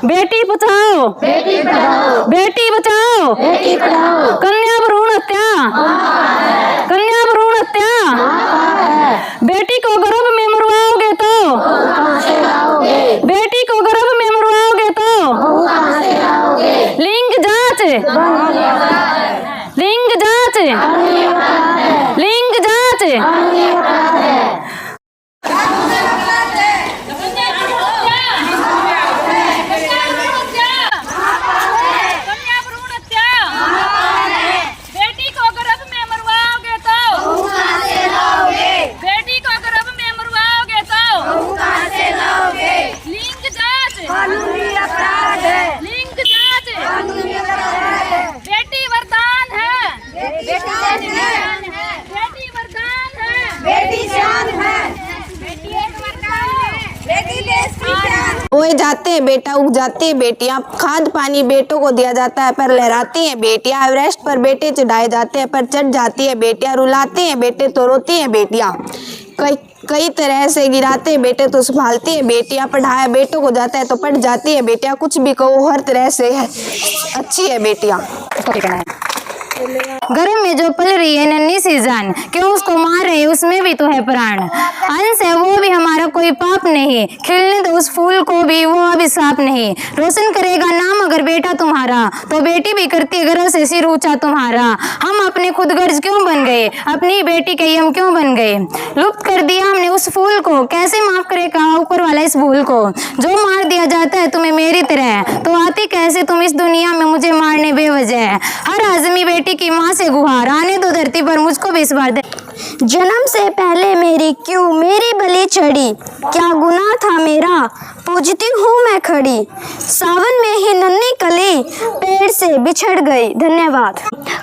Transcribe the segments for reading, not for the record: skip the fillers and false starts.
बेटी बचाओ बेटी पढ़ाओ, बेटी बचाओ बेटी पढ़ाओ। कन्या भ्रूण हत्या, कन्या भ्रूण हत्या, बेटी को गर्भ में मरवाओगे तो कहां से लाओगे, बेटी को गर्भ में मरवाओगे तो कहां से लाओगे। लिंग जांच, लिंग जांच, लिंग जांच। बोए जाते हैं बेटा, उग जाती है बेटियां, खाद पानी बेटों को दिया जाता है पर लहराती हैं बेटियां, एवरेस्ट पर बेटे चढ़ाए जाते हैं पर चढ़ जाती है बेटियां, रुलाते हैं बेटे तो रोती हैं बेटियां, कई तरह से गिराते हैं बेटे तो संभालती है बेटियां, पढ़ाया बेटों को जाता है तो पढ़ जाती है बेटियां, कुछ भी कहो हर तरह से है अच्छी है बेटियां। गर्भ में जो पल रही है नन्ही सी जान, क्यों उसको मार रहे उसमें भी तो है प्राण, अंश है वो भी हमारा कोई पाप नहीं, खिलने दो उस फूल को भी वो अभिशाप नहीं, रोशन करेगा नाम अगर बेटा तुम्हारा, तो बेटी भी करती गर्व से सिर ऊंचा तुम्हारा। हम अपने खुद गर्ज क्यों बन गए, अपनी बेटी के हम क्यों बन गए, लुप्त कर दिया हमने उस फूल को, कैसे माफ करेगा ऊपर वाला इस भूल को, जो मार दिया जाता है तुम्हें मेरी तरह, तो आती कैसे तुम इस दुनिया में मुझे मारने बेवजह। हर आदमी बेटी की माँ से गुहार, आने दो धरती पर मुझको भी इस बार दे। जन्म से पहले मेरी क्यों मेरी बलि चढ़ी, क्या गुनाह था मेरा पूजती हूँ मैं खड़ी, सावन में ही नन्ही कली पेड़ से बिछड़ गई। धन्यवाद।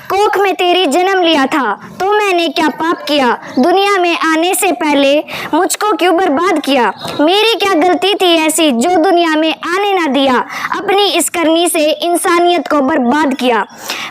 कोख में तेरी जन्म लिया था तो मैंने क्या पाप किया, दुनिया में आने से पहले मुझको क्यों बर्बाद किया, मेरी क्या गलती थी ऐसी जो दुनिया में आने ना दिया, अपनी इस करनी से इंसानियत को बर्बाद किया।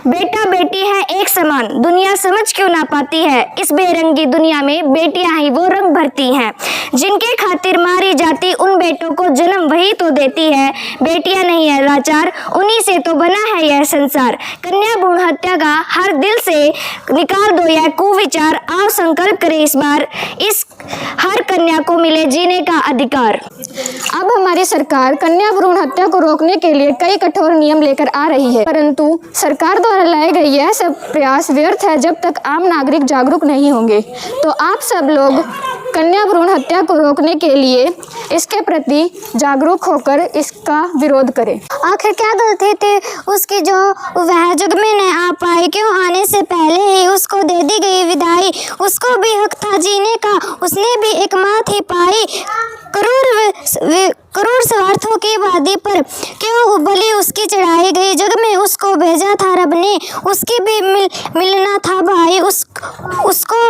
बेटा बेटी है एक समान, दुनिया समझ क्यों ना पाती है, इस बेरंगी दुनिया में बेटियां ही वो रंग भरती हैं, जिनके खातिर मारी जाती उन बेटों को जन्म वही तो देती है, बेटियां नहीं है लाचार उन्हीं से तो बना है यह संसार। कन्या भ्रूण हत्या का हर दिल से निकाल दो यह कुविचार, आओ संकल्प करें इस बार, इस हर कन्या को मिले जीने का अधिकार। अब हमारी सरकार कन्या भ्रूण हत्या को रोकने के लिए कई कठोर नियम लेकर आ रही है, परंतु सरकार द्वारा लाए गए यह सब प्रयास व्यर्थ है जब तक आम नागरिक जागरूक नहीं होंगे। तो आप सब लोग कन्या भ्रूण हत्या को रोकने के लिए इसके प्रति जागरूक होकर इसका विरोध करें। आखिर क्या गलती थी उसकी जो वह जग में न आ पाई, क्यों आने से पहले ही उसको दे दी गई विदाई, उसको भी हक था जीने का, उसने भी एक माँ थी पाई, करोड़ स्वार्थों की वादी पर क्यों बलि उसकी चढ़ाई गई, जग में उसको भेजा था रब ने, उसकी भी मिलना था भाई, उसको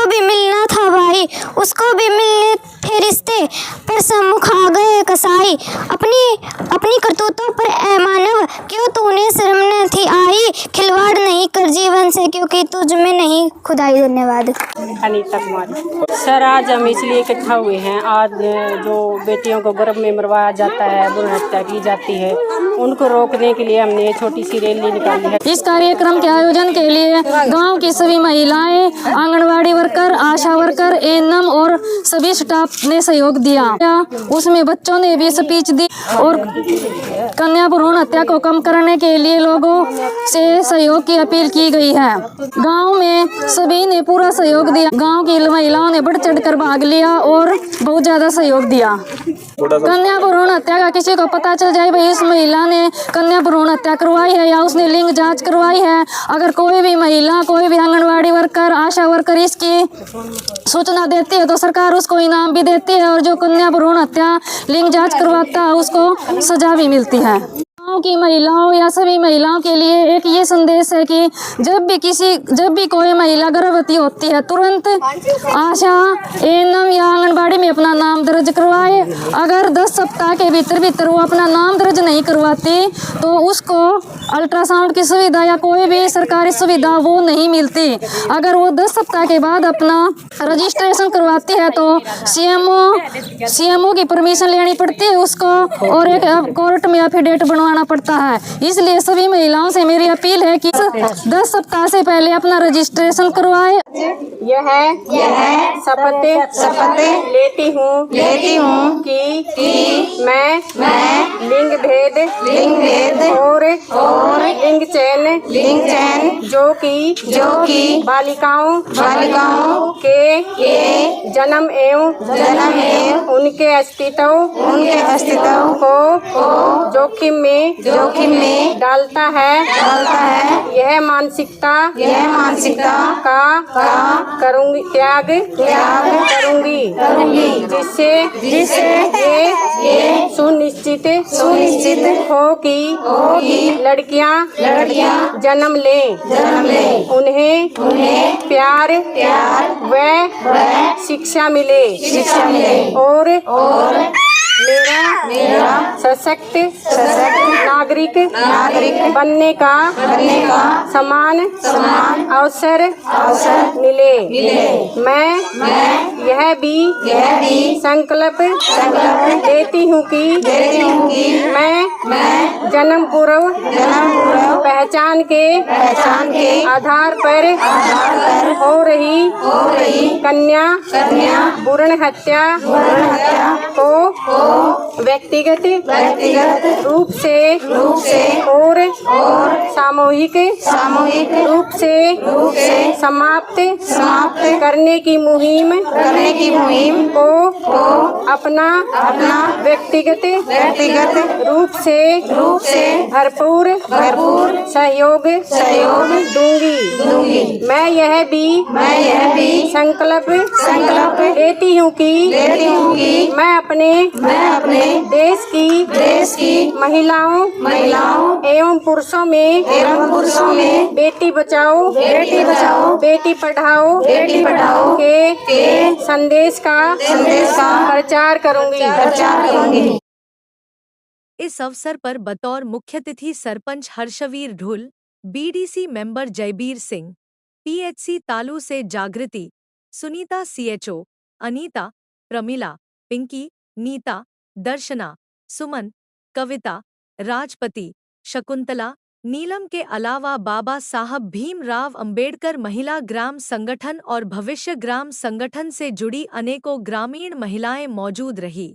भी मिलना था भाई, उसको भी मिलने थे रिश्ते पर सम्मुख आ गए कसाई, अपनी करतूतों पर ऐ मानव क्यों तूने शर्म न थी आई, खिलवाड़ नहीं कर जीवन से क्योंकि तुझ में नहीं खुदाई। धन्यवाद। अनीता कुमारी। सर आज हम इसलिए इकट्ठा हुए हैं, आज जो बेटियों को गर्भ में मरवाया जाता है, भ्रूण हत्या की जाती है, उनको रोकने के लिए हमने ये छोटी सी रैली निकाली है। इस कार्यक्रम के आयोजन के लिए गांव की सभी महिलाएं, आंगनवाड़ी वर्कर, आशा वर्कर, एएनएम और सभी स्टाफ ने सहयोग दिया, उसमें बच्चों ने भी स्पीच दी और कन्या भ्रूण हत्या को कम करने के लिए लोगों से सहयोग की अपील की गई है। गांव में सभी ने पूरा सहयोग दिया, गांव की महिलाओं ने बढ़ चढ़ कर भाग लिया और बहुत ज्यादा सहयोग दिया। कन्या भ्रूण हत्या का किसी को पता चल जाए भाई इस महिला ने कन्या भ्रूण हत्या करवाई है या उसने लिंग जांच करवाई है, अगर कोई भी महिला, कोई भी आंगनवाड़ी वर्कर, आशा वर्कर इसकी सूचना देती है तो सरकार उसको इनाम भी देती है और जो कन्या भ्रूण हत्या लिंग जांच करवाता है उसको सजा भी मिलती है। गाँव की महिलाओं या सभी महिलाओं के लिए एक ये संदेश है कि जब भी कोई महिला गर्भवती होती है तुरंत आशा, एएनएम या आंगनबाड़ी में अपना नाम दर्ज करवाए। अगर 10 सप्ताह के भीतर वो अपना नाम दर्ज नहीं करवाती तो उसको अल्ट्रासाउंड की सुविधा या कोई भी सरकारी सुविधा वो नहीं मिलती। अगर वो 10 सप्ताह के बाद अपना रजिस्ट्रेशन करवाती है तो सीएमओ की परमिशन लेनी पड़ती है उसको, और एक कोर्ट में एफिडेविट बनवाना पड़ता है। इसलिए सभी महिलाओं से मेरी अपील है कि 10 सप्ताह से पहले अपना रजिस्ट्रेशन करवाए। यह शपथ लेती हूँ कि मैं लिंग भेद और लिंग चयन जो कि बालिकाओं के जन्म एवं उनके अस्तित्व को जोखिम में डालता है यह मानसिकता का त्याग करूंगी जिससे ये सुनिश्चित हो कि लड़कियां जन्म लें उन्हें प्यार व शिक्षा मिले और मेरा सशक्त नागरिक बनने का समान अवसर मिले। मैं यह भी संकल्प लेती हूँ कि मैं जन्म पूर्व पहचान के आधार पर हो रही कन्या भ्रूण हत्या को व्यक्तिगत रूप से और सामूहिक रूप से समाप्त करने की मुहिम को अपना व्यक्तिगत रूप से भरपूर सहयोग दूंगी। मैं यह भी संकल्प लेती हूँ कि मैं अपने देश की महिलाओं एवं पुरुषों में बेटी बचाओ बेटी पढ़ाओ के संदेश का प्रचार करूंगी। इस अवसर पर बतौर मुख्य अतिथि sarpanch Harshveer Dhull, BDC member Jaibir Singh, PHC Talu से जागृति, सुनीता सीएचओ, अनीता, प्रमिला, पिंकी, नीता, दर्शना, सुमन, कविता, राजपति, शकुंतला, नीलम के अलावा बाबा साहब भीमराव अंबेडकर महिला ग्राम संगठन और भविष्य ग्राम संगठन से जुड़ी अनेकों ग्रामीण महिलाएं मौजूद रही।